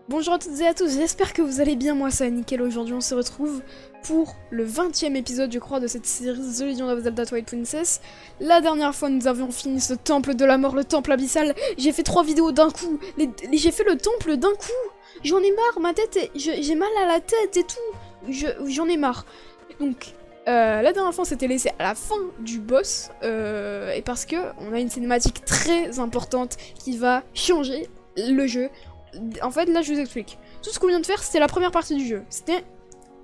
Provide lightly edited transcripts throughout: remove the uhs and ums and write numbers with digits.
Bonjour à toutes et à tous, j'espère que vous allez bien, moi c'est nickel. Aujourd'hui on se retrouve pour le 20e épisode je crois de cette série The Legend of Zelda Twilight Princess. La dernière fois nous avions fini ce temple de la mort, le temple abyssal. J'ai fait 3 vidéos d'un coup, j'ai fait le temple d'un coup. J'en ai marre, ma tête, j'ai mal à la tête et tout. J'en ai marre. Donc la dernière fois on s'était laissé à la fin du boss et parce que on a une cinématique très importante qui va changer le jeu. En fait, là, je vous explique. Tout ce qu'on vient de faire, c'était la première partie du jeu. C'était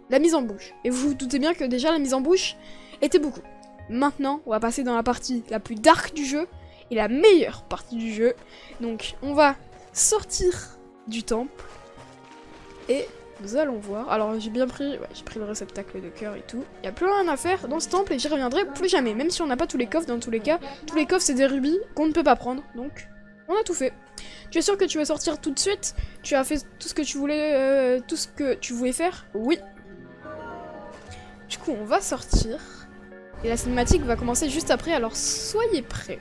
la mise en bouche. Et vous vous doutez bien que déjà, la mise en bouche était beaucoup. Maintenant, on va passer dans la partie la plus dark du jeu et la meilleure partie du jeu. Donc, on va sortir du temple et nous allons voir. Alors, j'ai bien pris, j'ai pris le réceptacle de cœur et tout. Il n'y a plus rien à faire dans ce temple et j'y reviendrai plus jamais. Même si on n'a pas tous les coffres, dans tous les cas, tous les coffres, c'est des rubis qu'on ne peut pas prendre. Donc, on a tout fait. Tu es sûr que tu veux sortir tout de suite? Tu as fait tout ce que tu voulais, faire? Oui. Du coup, on va sortir. Et la cinématique va commencer juste après, alors soyez prêts.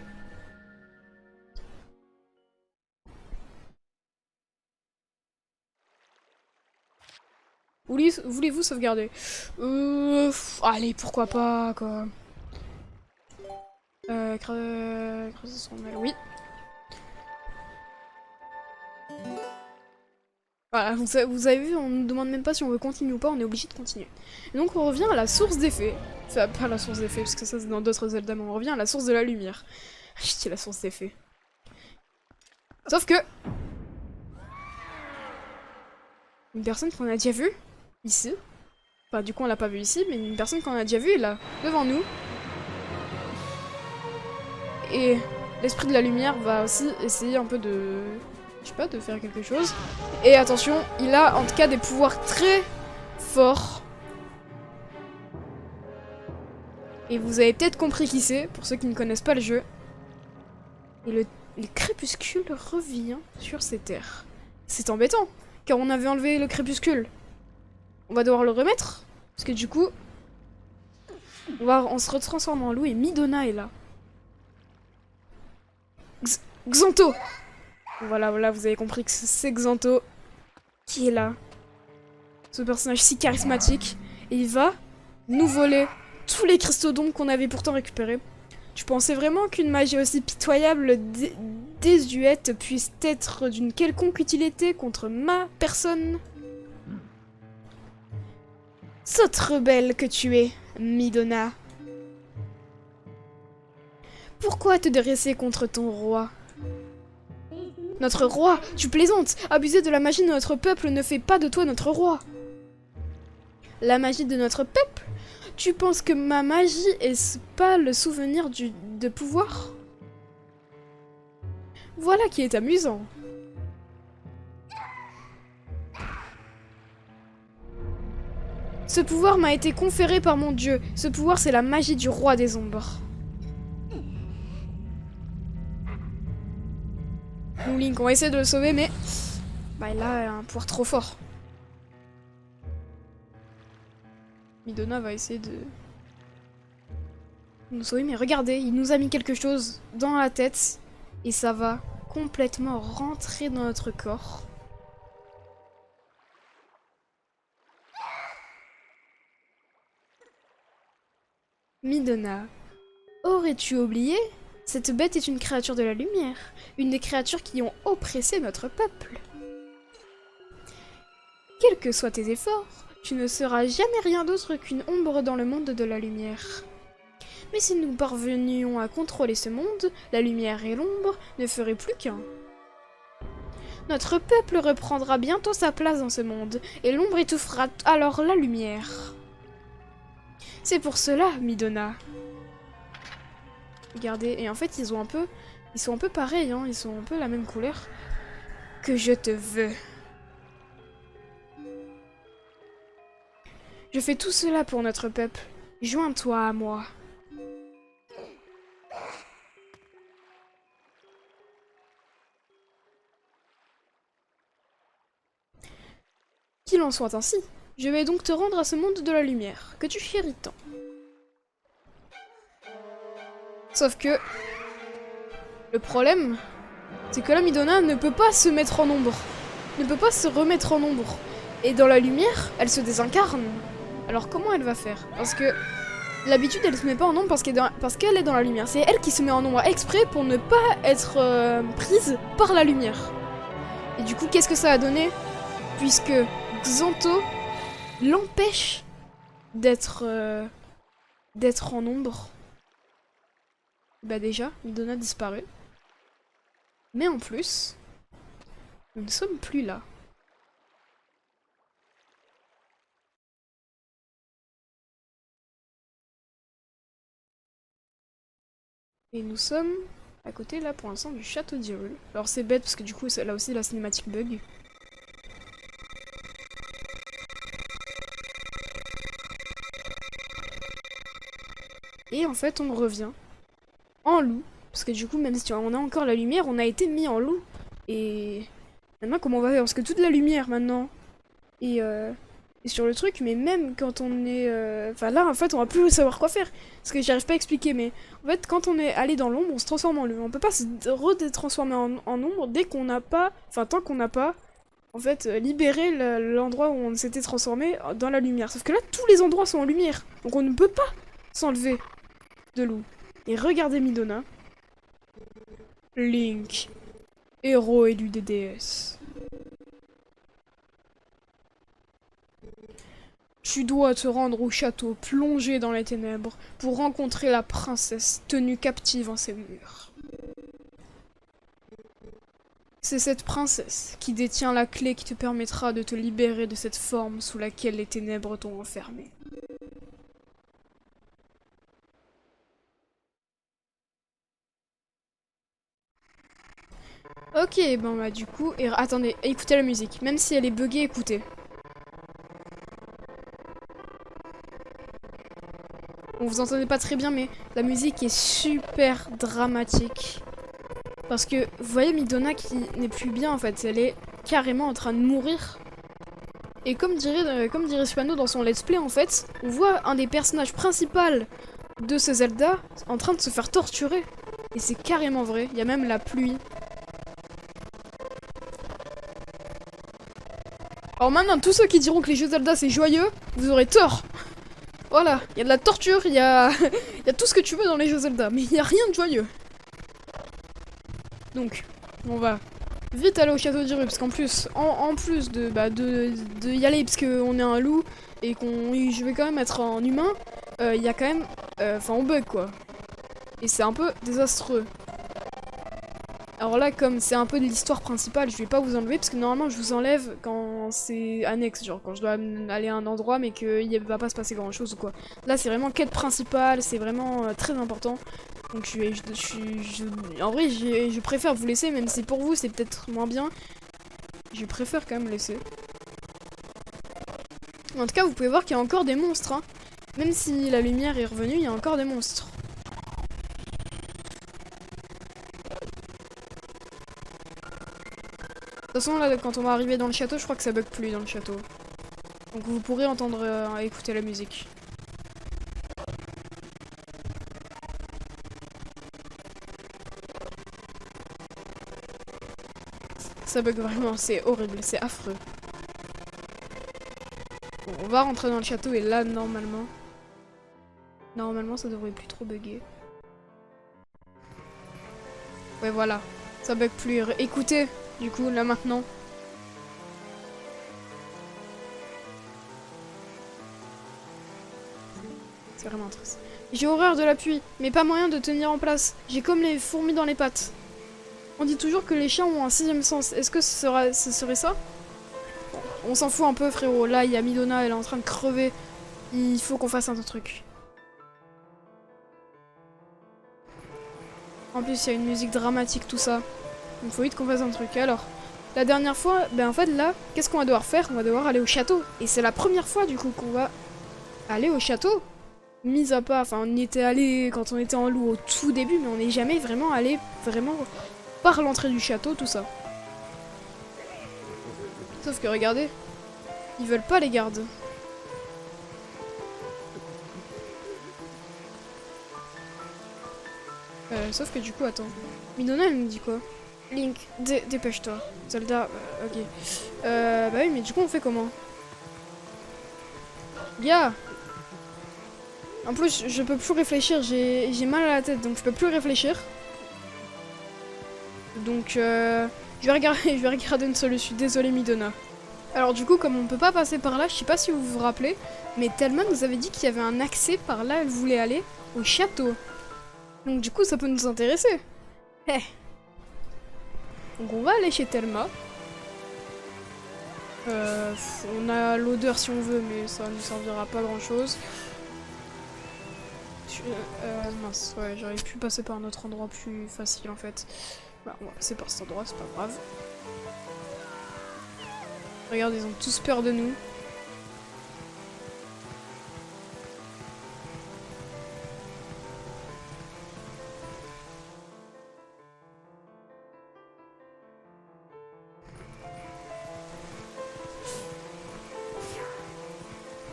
Voulez-vous sauvegarder? Allez, pourquoi pas, quoi. Creuser son mail, oui. Voilà, vous avez vu, on ne nous demande même pas si on veut continuer ou pas, on est obligé de continuer. Et donc on revient à la source d'effet. Enfin, pas la source d'effet, parce que ça c'est dans d'autres Zelda, mais on revient à la source de la lumière. Je dis la source d'effet. Sauf que... une personne qu'on a déjà vue, ici. Enfin, du coup on l'a pas vue ici, mais une personne qu'on a déjà vue est là, devant nous. Et l'esprit de la lumière va aussi essayer un peu de... je sais pas, de faire quelque chose. Et attention, il a en tout cas des pouvoirs très forts. Et vous avez peut-être compris qui c'est, pour ceux qui ne connaissent pas le jeu. Et le crépuscule revient sur ces terres. C'est embêtant, car on avait enlevé le crépuscule. On va devoir le remettre, parce que du coup, on se retransforme en loup et Midona est là. Xanto! Voilà, vous avez compris que c'est Xanto qui est là. Ce personnage si charismatique. Et il va nous voler tous les cristaux d'ombre qu'on avait pourtant récupérés. Tu pensais vraiment qu'une magie aussi pitoyable, désuète, puisse être d'une quelconque utilité contre ma personne? Sotte rebelle que tu es, Midona. Pourquoi te dresser contre ton roi? Notre roi, tu plaisantes. Abuser de la magie de notre peuple ne fait pas de toi notre roi. La magie de notre peuple? Tu penses que ma magie est pas le souvenir de pouvoir? Voilà qui est amusant. Ce pouvoir m'a été conféré par mon dieu. Ce pouvoir, c'est la magie du roi des ombres. Nous, Link, on va essayer de le sauver, mais... bah, il a un pouvoir trop fort. Midona va essayer de... nous sauver, mais regardez, il nous a mis quelque chose dans la tête. Et ça va complètement rentrer dans notre corps. Midona, aurais-tu oublié? Cette bête est une créature de la lumière, une des créatures qui ont oppressé notre peuple. Quels que soient tes efforts, tu ne seras jamais rien d'autre qu'une ombre dans le monde de la lumière. Mais si nous parvenions à contrôler ce monde, la lumière et l'ombre ne feraient plus qu'un. Notre peuple reprendra bientôt sa place dans ce monde, et l'ombre étouffera alors la lumière. C'est pour cela, Midona. Regardez, et en fait ils sont un peu pareils, hein, ils sont un peu la même couleur. Que je te veux. Je fais tout cela pour notre peuple. Joins-toi à moi. Qu'il en soit ainsi. Je vais donc te rendre à ce monde de la lumière, que tu chéris tant. Sauf que... le problème, c'est que là, Midona ne peut pas se mettre en ombre. ne peut pas se remettre en ombre. Et dans la lumière, elle se désincarne. Alors comment elle va faire? Parce que l'habitude, elle se met pas en ombre parce qu'elle est dans la lumière. C'est elle qui se met en ombre exprès pour ne pas être prise par la lumière. Et du coup, qu'est-ce que ça a donné? Puisque Xanto l'empêche d'être en ombre. Bah déjà, Midona a disparu. Mais en plus, nous ne sommes plus là. Et nous sommes à côté là pour l'instant du château d'Hyrule. Alors c'est bête parce que du coup là aussi la cinématique bug. Et en fait on revient en loup. Parce que du coup même si on a encore la lumière, on a été mis en loup. Et maintenant comment on va faire? Parce que toute la lumière maintenant est sur le truc, mais même quand on est... Enfin là en fait on va plus savoir quoi faire. Parce que j'arrive pas à expliquer, mais en fait quand on est allé dans l'ombre, on se transforme en loup. On peut pas se retransformer en ombre dès qu'on n'a pas... Enfin tant qu'on n'a pas en fait libéré l'endroit où on s'était transformé dans la lumière. Sauf que là tous les endroits sont en lumière. Donc on ne peut pas s'enlever de loup. Et regardez Midona. Link, héros élu des déesses. Tu dois te rendre au château plongé dans les ténèbres pour rencontrer la princesse tenue captive en ses murs. C'est cette princesse qui détient la clé qui te permettra de te libérer de cette forme sous laquelle les ténèbres t'ont enfermé. Ok, bon bah du coup, attendez, écoutez la musique, même si elle est buggée, écoutez. On vous entendait pas très bien, mais la musique est super dramatique. Parce que, vous voyez Midona qui n'est plus bien en fait, elle est carrément en train de mourir. Et comme dirait Spano dans son let's play en fait, on voit un des personnages principaux de ce Zelda en train de se faire torturer. Et c'est carrément vrai, il y a même la pluie. Alors maintenant, tous ceux qui diront que les jeux Zelda c'est joyeux, vous aurez tort. Voilà, il y a de la torture, il y a tout ce que tu veux dans les jeux Zelda, mais il n'y a rien de joyeux. Donc, on va vite aller au château d'Hyrule, parce qu'en plus, en plus de y aller, parce qu'on est un loup, et je vais quand même être en humain, il y a quand même... Enfin, on bug, quoi. Et c'est un peu désastreux. Alors là, comme c'est un peu de l'histoire principale, je vais pas vous enlever, parce que normalement, je vous enlève quand c'est annexe, genre quand je dois aller à un endroit, mais qu'il va pas se passer grand-chose ou quoi. Là, c'est vraiment quête principale, c'est vraiment très important. Donc en vrai, je préfère vous laisser, même si pour vous c'est peut-être moins bien. Je préfère quand même laisser. En tout cas, vous pouvez voir qu'il y a encore des monstres. Hein. Même si la lumière est revenue, il y a encore des monstres. De toute façon, là, quand on va arriver dans le château, je crois que ça bug plus dans le château. Donc vous pourrez entendre écouter la musique. Ça bug vraiment, c'est horrible, c'est affreux. Bon, on va rentrer dans le château et là, normalement, ça devrait plus trop bugger. Ouais, voilà, ça bug plus. Écoutez, du coup, là maintenant. C'est vraiment triste. J'ai horreur de la pluie, mais pas moyen de tenir en place. J'ai comme les fourmis dans les pattes. On dit toujours que les chiens ont un sixième sens. Est-ce que ce serait ça? On s'en fout un peu, frérot. Là, il y a Midona, elle est en train de crever. Il faut qu'on fasse un truc. En plus, il y a une musique dramatique, tout ça. Il faut vite qu'on fasse un truc. Alors, la dernière fois, ben en fait, là, qu'est-ce qu'on va devoir faire? On va devoir aller au château. Et c'est la première fois, du coup, qu'on va aller au château. Mis à part, enfin, on y était allé quand on était en loup au tout début, mais on n'est jamais vraiment allé par l'entrée du château, tout ça. Sauf que regardez, ils veulent pas les gardes. Sauf que du coup, attends. Midona, elle me dit quoi? Link, dépêche-toi. Zelda, ok. Bah oui, mais du coup, on fait comment? Gars! En plus, je peux plus réfléchir, j'ai mal à la tête, donc je peux plus réfléchir. Donc, je vais regarder, je vais regarder une solution. Désolé, Midona. Alors du coup, comme on peut pas passer par là, je sais pas si vous vous rappelez, mais Thelma nous avait dit qu'il y avait un accès par là, elle voulait aller au château. Donc du coup, ça peut nous intéresser. Eh. Donc on va aller chez Thelma. On a l'odeur si on veut, mais ça ne servira pas grand chose. Mince, ouais, j'aurais pu passer par un autre endroit plus facile en fait. Bah, on va passer par cet endroit, c'est pas grave. Regarde, ils ont tous peur de nous.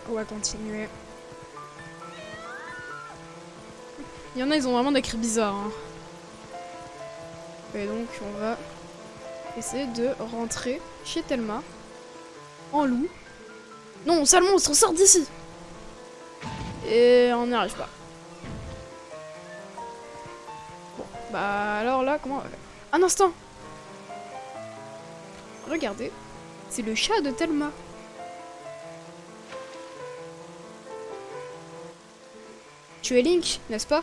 On va continuer. Il y en a, ils ont vraiment des cris bizarres. Hein. Et donc, on va essayer de rentrer chez Thelma. En loup. Non, sale monstre, sort d'ici! Et on n'y arrive pas. Bon, bah alors là, comment on va faire? Un instant! Regardez, c'est le chat de Thelma. Tu es Link, n'est-ce pas?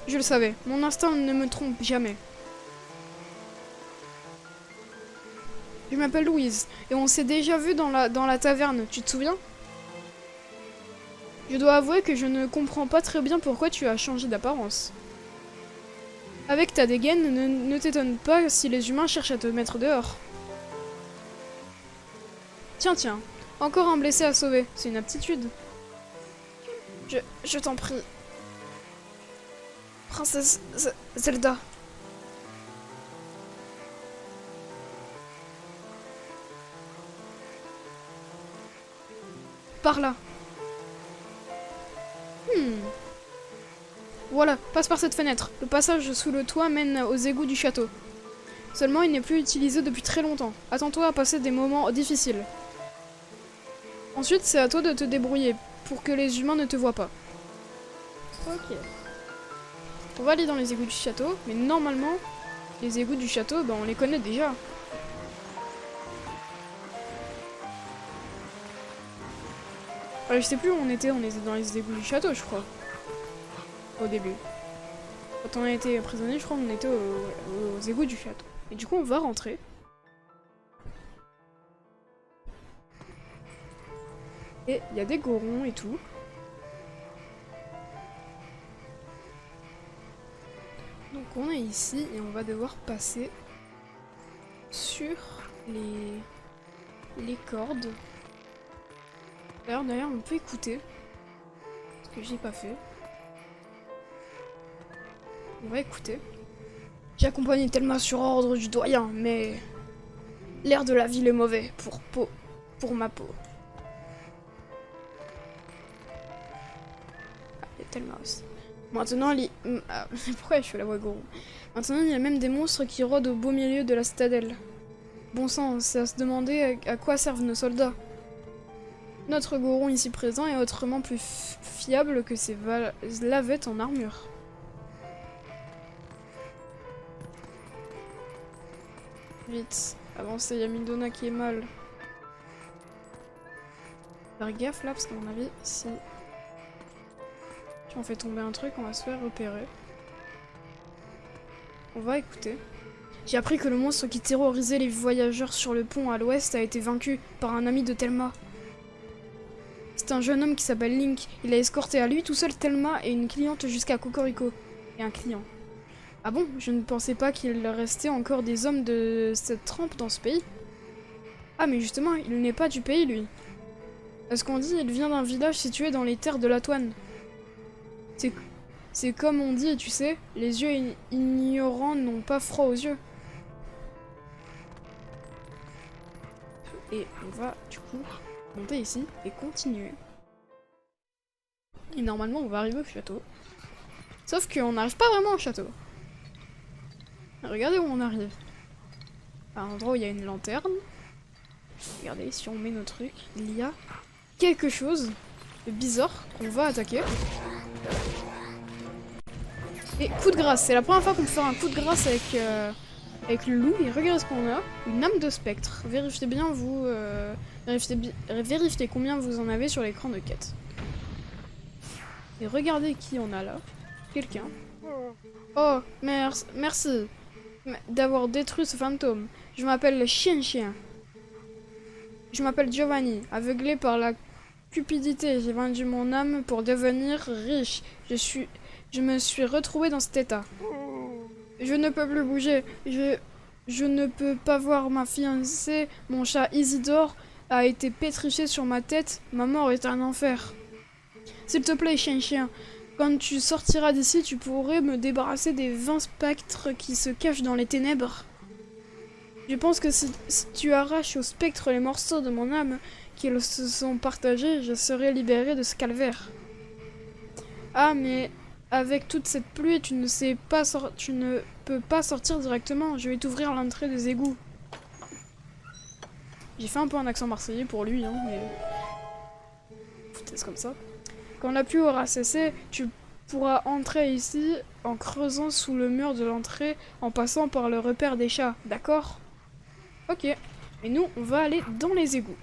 Je le savais, mon instinct ne me trompe jamais. Je m'appelle Louise, et on s'est déjà vu dans la taverne, tu te souviens? Je dois avouer que je ne comprends pas très bien pourquoi tu as changé d'apparence. Avec ta dégaine, ne t'étonne pas si les humains cherchent à te mettre dehors. Tiens, tiens, encore un blessé à sauver, c'est une aptitude. Je t'en prie. Princesse Zelda. Par là. Voilà, passe par cette fenêtre. Le passage sous le toit mène aux égouts du château. Seulement, il n'est plus utilisé depuis très longtemps. Attends-toi à passer des moments difficiles. Ensuite, c'est à toi de te débrouiller pour que les humains ne te voient pas. Ok. On va aller dans les égouts du château, mais normalement, les égouts du château, ben, on les connaît déjà. Je sais plus où on était dans les égouts du château, je crois. Au début. Quand on a été prisonnier, je crois qu'on était aux égouts du château. Et du coup, on va rentrer. Et il y a des gorons et tout. Donc on est ici et on va devoir passer sur les cordes. D'ailleurs, on peut écouter. Ce que j'ai pas fait. On va écouter. J'ai accompagné Thelma sur ordre du doyen, mais l'air de la ville est mauvais pour ma peau. Ah, il y a Thelma aussi. Maintenant, pourquoi je fais la voix goron? Maintenant, il y a même des monstres qui rôdent au beau milieu de la citadelle. Bon sang, c'est à se demander à quoi servent nos soldats. Notre goron ici présent est autrement plus fiable que ces lavettes en armure. Vite, avancez, il y a Midona qui est mal. Faire gaffe là, parce qu'à mon avis, si on fait tomber un truc, on va se faire repérer. On va écouter. J'ai appris que le monstre qui terrorisait les voyageurs sur le pont à l'ouest a été vaincu par un ami de Thelma. C'est un jeune homme qui s'appelle Link. Il a escorté à lui tout seul Thelma et une cliente jusqu'à Cocorico. Et un client. Ah bon? Je ne pensais pas qu'il restait encore des hommes de cette trempe dans ce pays. Ah mais justement, il n'est pas du pays lui. À ce qu'on dit, il vient d'un village situé dans les terres de Latoine. C'est comme on dit, tu sais, les yeux ignorants n'ont pas froid aux yeux. Et on va du coup monter ici et continuer. Et normalement, on va arriver au château. Sauf qu'on n'arrive pas vraiment au château. Regardez où on arrive. À un endroit où il y a une lanterne. Regardez, si on met nos trucs, il y a quelque chose de bizarre qu'on va attaquer. Et coup de grâce, c'est la première fois qu'on peut faire un coup de grâce avec le loup. Et regardez ce qu'on a, une âme de spectre. Vérifiez bien vous, vérifiez combien vous en avez sur l'écran de quête. Et regardez qui on a là. Quelqu'un. Oh, merci d'avoir détruit ce fantôme. Je m'appelle le chien. Je m'appelle Giovanni. Aveuglé par la cupidité, j'ai vendu mon âme pour devenir riche. Je me suis retrouvé dans cet état. Je ne peux plus bouger. Je ne peux pas voir ma fiancée. Mon chat Isidore a été pétrifié sur ma tête. Ma mort est un enfer. S'il te plaît, chien, quand tu sortiras d'ici, tu pourrais me débarrasser des 20 spectres qui se cachent dans les ténèbres. Je pense que si tu arraches au spectre les morceaux de mon âme qu'ils se sont partagés, je serai libéré de ce calvaire. Ah, mais avec toute cette pluie, tu ne peux pas sortir directement. Je vais t'ouvrir l'entrée des égouts. J'ai fait un peu un accent marseillais pour lui, hein, mais... c'est comme ça. Quand la pluie aura cessé, tu pourras entrer ici en creusant sous le mur de l'entrée en passant par le repère des chats, d'accord? Ok. Et nous, on va aller dans les égouts.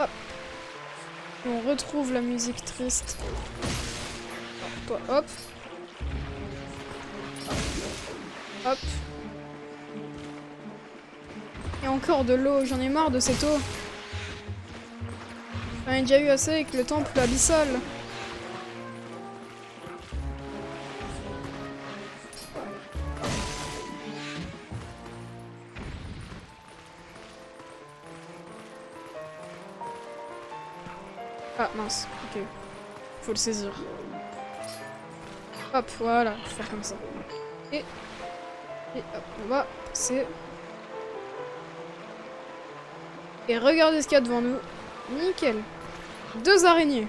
Hop. Et on retrouve la musique triste. Toi, hop. Hop. Et encore de l'eau, j'en ai marre de cette eau. J'en ai déjà eu assez avec le temple abyssal. Ah mince, ok. Faut le saisir. Hop, voilà, faut faire comme ça. Et hop, on va passer. Et regardez ce qu'il y a devant nous. Nickel. 2 araignées.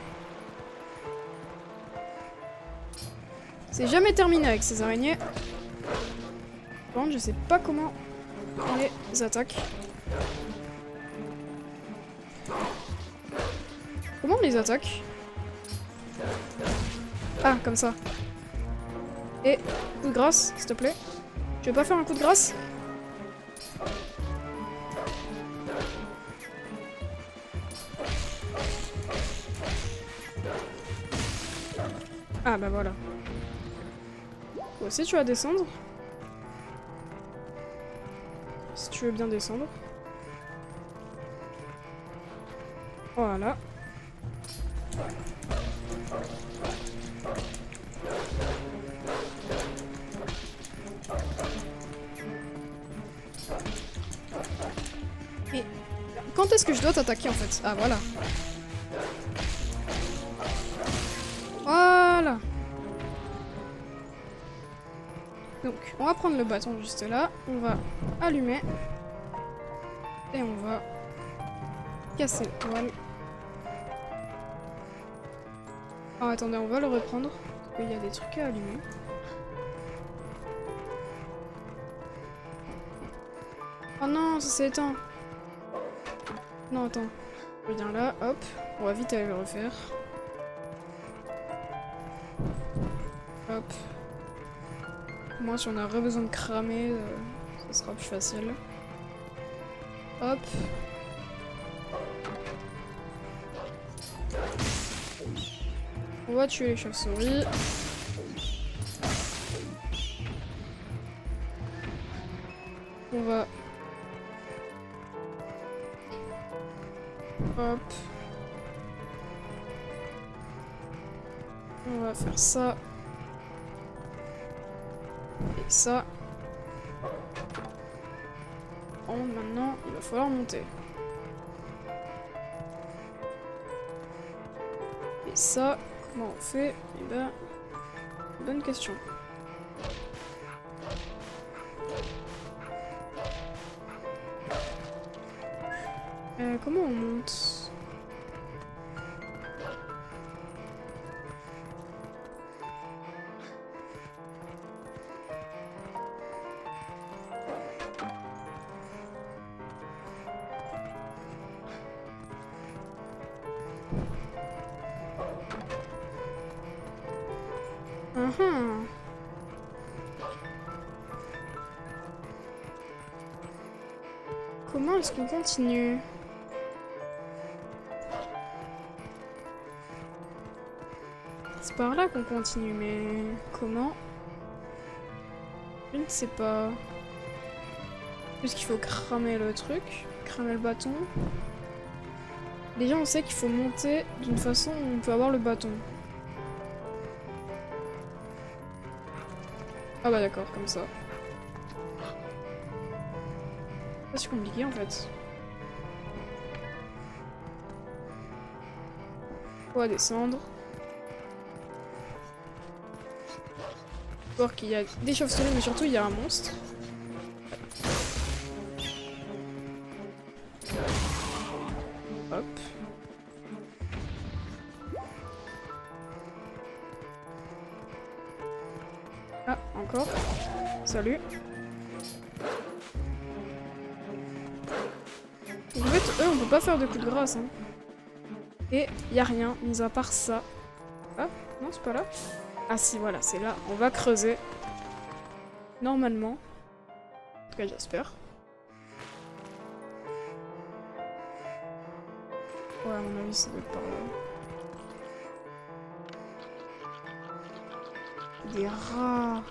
C'est jamais terminé avec ces araignées. Par contre, je sais pas comment on les attaque. Comment on les attaque? Ah, comme ça. Et coup de grâce, s'il te plaît. Tu veux pas faire un coup de grâce? Ah bah voilà. Toi aussi tu vas descendre. Si tu veux bien descendre. Voilà. Et quand est-ce que je dois t'attaquer en fait? Ah voilà. Voilà. Donc, on va prendre le bâton juste là. On va allumer. Et on va casser le poil. Oh, attendez, on va le reprendre. Parce qu'il y a des trucs à allumer. Oh non, ça s'est éteint. Non, attends. Je viens là, hop. On va vite aller le refaire. Hop. Moi, si on a besoin de cramer, ça sera plus facile. Hop. On va tuer les chauves-souris. On va... Hop. On va faire ça. Et ça. Bon, maintenant, il va falloir monter. Et ça, comment on fait? Eh ben, bonne question. Comment on monte? Uhum. Comment est-ce qu'on continue? C'est par là qu'on continue, mais comment? Je ne sais pas. Juste qu'il faut cramer le truc, cramer le bâton. Déjà, on sait qu'il faut monter d'une façon où on peut avoir le bâton. Ah bah d'accord, comme ça. Pas si compliqué en fait. On va descendre. Voir qu'il y a des chauves-souris, mais surtout il y a un monstre. Hop. Ah, encore. Salut. Donc, en fait, eux, on peut pas faire de coup de grâce. Hein. Et y a rien, mis à part ça. Ah, non, c'est pas là. Ah si, voilà, c'est là. On va creuser. Normalement. En tout cas, j'espère. Ouais, à mon avis, ça doit être par là. Des rats.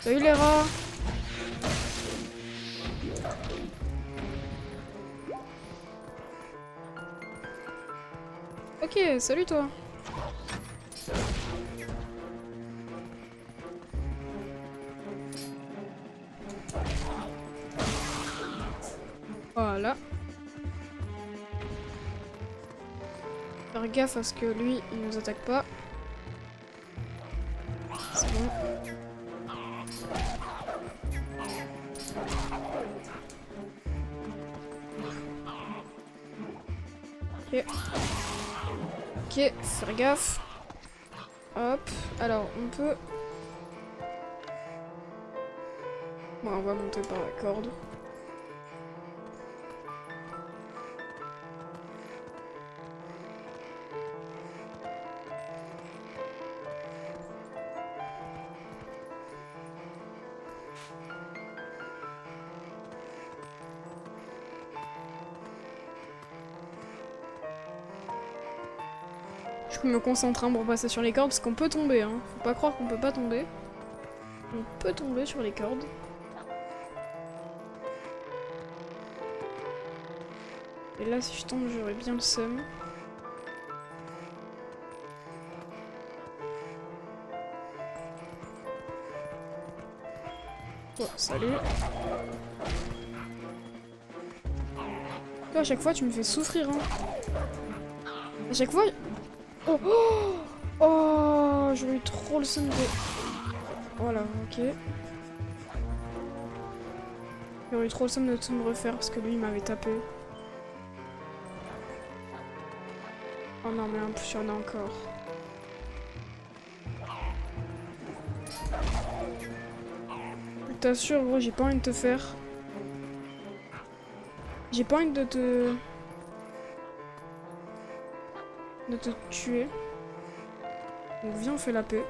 Salut les rats. Ok, salut toi. Voilà. Faire gaffe à ce que lui, il nous attaque pas. C'est bon. Ok. Ok, faire gaffe. Hop. Alors, on peut... Bon, on va monter par la corde. Je me concentre pour passer sur les cordes parce qu'on peut tomber. Hein. Faut pas croire qu'on peut pas tomber. On peut tomber sur les cordes. Et là, si je tombe, j'aurais bien le seum. Oh, salut. Toi, à chaque fois, tu me fais souffrir. Hein. À chaque fois... Oh, oh, oh, j'aurais eu trop le seum de... Voilà, ok. J'aurais eu trop le seum de tout me refaire parce que lui, il m'avait tapé. Oh non, mais en plus, il y en a encore. Je t'assure, gros, j'ai pas envie de te faire. J'ai pas envie de te tuer. Donc viens, on fait la paix.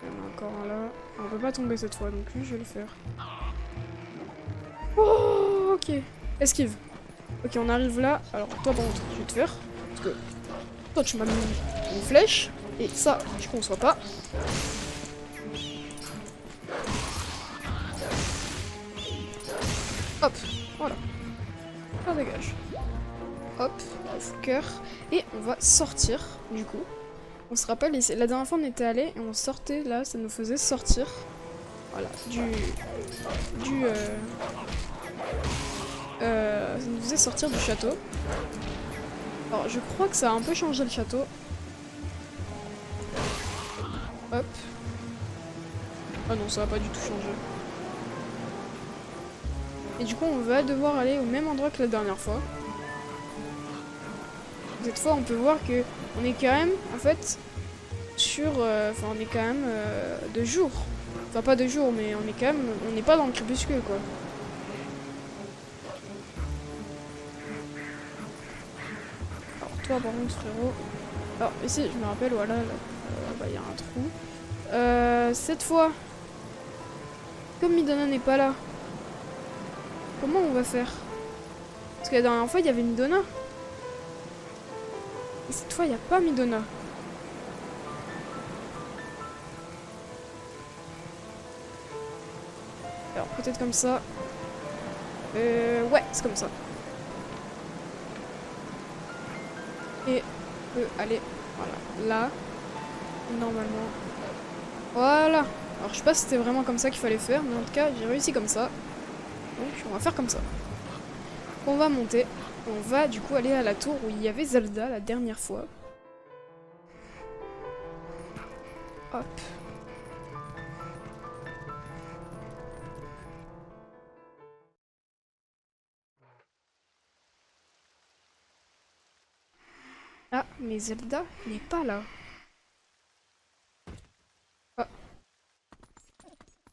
Il y en a encore un là. On peut pas tomber cette fois, donc lui, je vais le faire. Oh, ok. Esquive. Ok, on arrive là. Alors, toi, par contre, je vais te faire. Parce que toi, tu m'as mis une flèche. Et ça, je conçois pas. Hop, voilà. Ça dégage. Hop, cœur. Et on va sortir, du coup. On se rappelle, la dernière fois on était allé et on sortait là, ça nous faisait sortir. Voilà, ça nous faisait sortir du château. Alors, je crois que ça a un peu changé le château. Hop. Ah non, ça va pas du tout changer. Et du coup, on va devoir aller au même endroit que la dernière fois. Cette fois, on peut voir que on est quand même, en fait, sur... Enfin, on est quand même de jour. Enfin, pas de jour, mais on est quand même... On n'est pas dans le crépuscule, quoi. Alors, toi, par contre, frérot... Alors, ici, je me rappelle, voilà, là, bah, il y a un trou. Cette fois, comme Midona n'est pas là, comment on va faire? Parce que la dernière fois, il y avait Midona. Et cette fois, il n'y a pas Midona. Alors, peut-être comme ça. Ouais, c'est comme ça. Et on peut aller, voilà, là, normalement. Voilà. Alors, je sais pas si c'était vraiment comme ça qu'il fallait faire, mais en tout cas, j'ai réussi comme ça. Donc, on va faire comme ça. On va monter. On va du coup aller à la tour où il y avait Zelda la dernière fois. Hop. Ah, mais Zelda n'est pas là. Ah.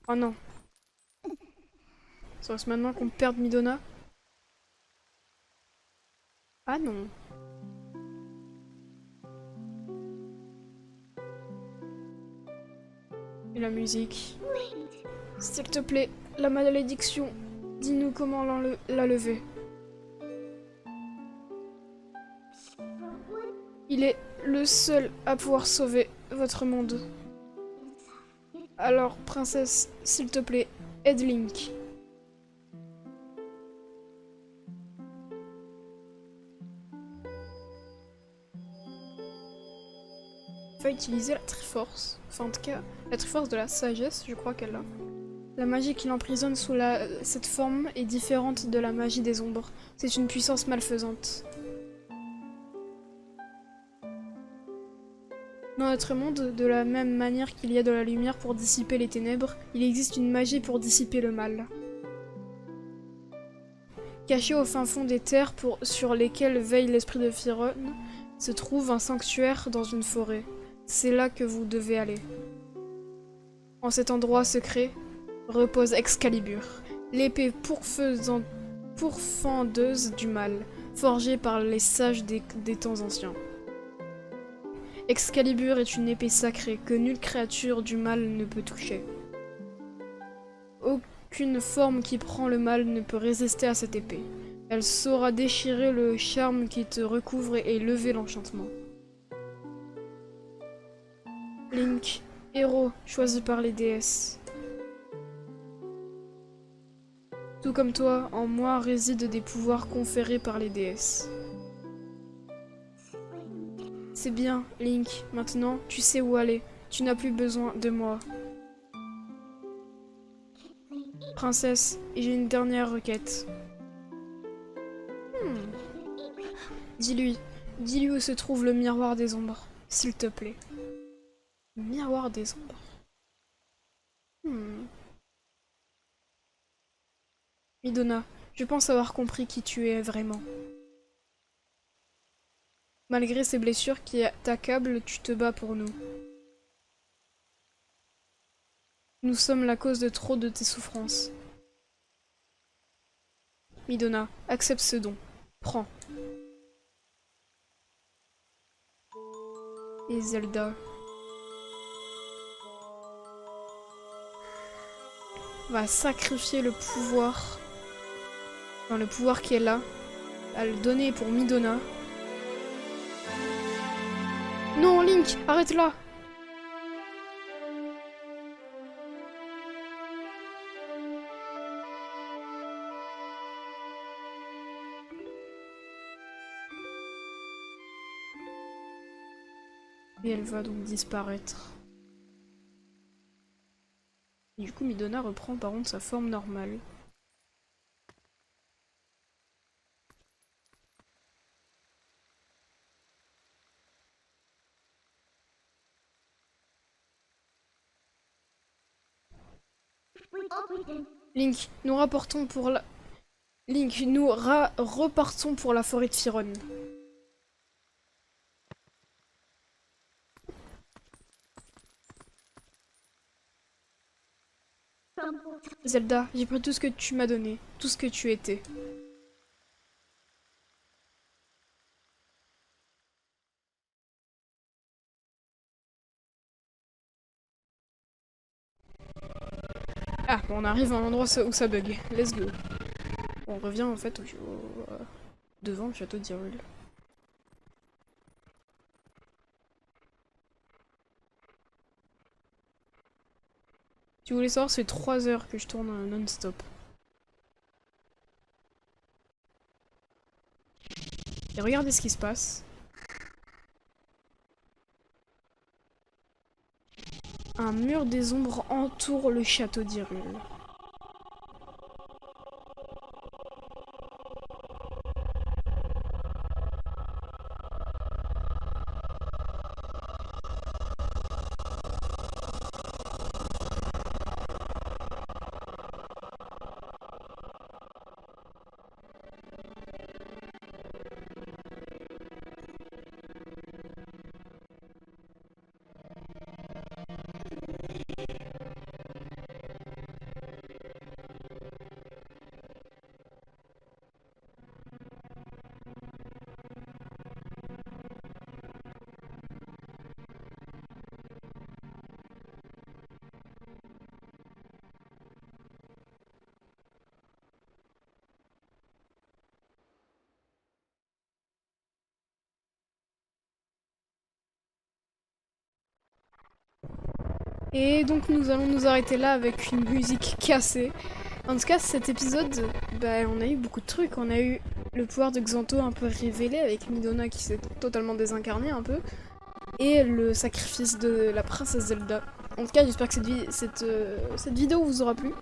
Oh non. Serait-ce maintenant qu'on perde Midona? Ah non. Et la musique. S'il te plaît, la malédiction. Dis-nous comment la lever. Il est le seul à pouvoir sauver votre monde. Alors, princesse, s'il te plaît, aide Link. Il va utiliser la Triforce. Enfin, en tout cas, la Triforce de la sagesse, je crois qu'elle l'a. La magie qui l'emprisonne sous cette forme est différente de la magie des ombres. C'est une puissance malfaisante. Dans notre monde, de la même manière qu'il y a de la lumière pour dissiper les ténèbres, il existe une magie pour dissiper le mal. Caché au fin fond des terres sur lesquelles veille l'esprit de Firon, se trouve un sanctuaire dans une forêt. C'est là que vous devez aller. En cet endroit secret repose Excalibur, l'épée pourfendeuse du mal, forgée par les sages des temps anciens. Excalibur est une épée sacrée que nulle créature du mal ne peut toucher. Aucune forme qui prend le mal ne peut résister à cette épée. Elle saura déchirer le charme qui te recouvre et lever l'enchantement. Link, héros choisi par les déesses. Tout comme toi, en moi résident des pouvoirs conférés par les déesses. C'est bien, Link, maintenant tu sais où aller. Tu n'as plus besoin de moi. Princesse, j'ai une dernière requête. Dis-lui où se trouve le miroir des ombres, s'il te plaît. Le miroir des ombres. Midona, je pense avoir compris qui tu es vraiment. Malgré ces blessures qui t'accablent, tu te bats pour nous. Nous sommes la cause de trop de tes souffrances. Midona, accepte ce don. Prends. Et Zelda va sacrifier le pouvoir, enfin, le pouvoir qu'elle a, à le donner pour Midona. Non, Link, arrête là! Et elle va donc disparaître. Et du coup, Midona reprend par contre sa forme normale. Link, nous rapportons pour la... Link, nous repartons pour la forêt de Firon. Zelda, j'ai pris tout ce que tu m'as donné, tout ce que tu étais. Ah, bon, on arrive à un endroit où ça bug. Let's go. On revient en fait devant le château d'Hyrule. Si vous voulez savoir, c'est 3 heures que je tourne non-stop. Et regardez ce qui se passe. Un mur des ombres entoure le château d'Hyrule. Et donc nous allons nous arrêter là avec une musique cassée. En tout cas, cet épisode, bah, on a eu beaucoup de trucs. On a eu le pouvoir de Xanto un peu révélé avec Midona qui s'est totalement désincarnée un peu. Et le sacrifice de la princesse Zelda. En tout cas, j'espère que cette vidéo vous aura plu.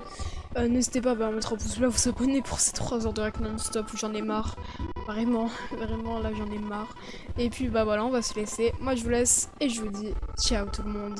N'hésitez pas à mettre un pouce bleu, à vous abonner pour ces 3 heures de rec non-stop où j'en ai marre. Vraiment, vraiment, là j'en ai marre. Et puis bah voilà, on va se laisser. Moi je vous laisse et je vous dis ciao tout le monde.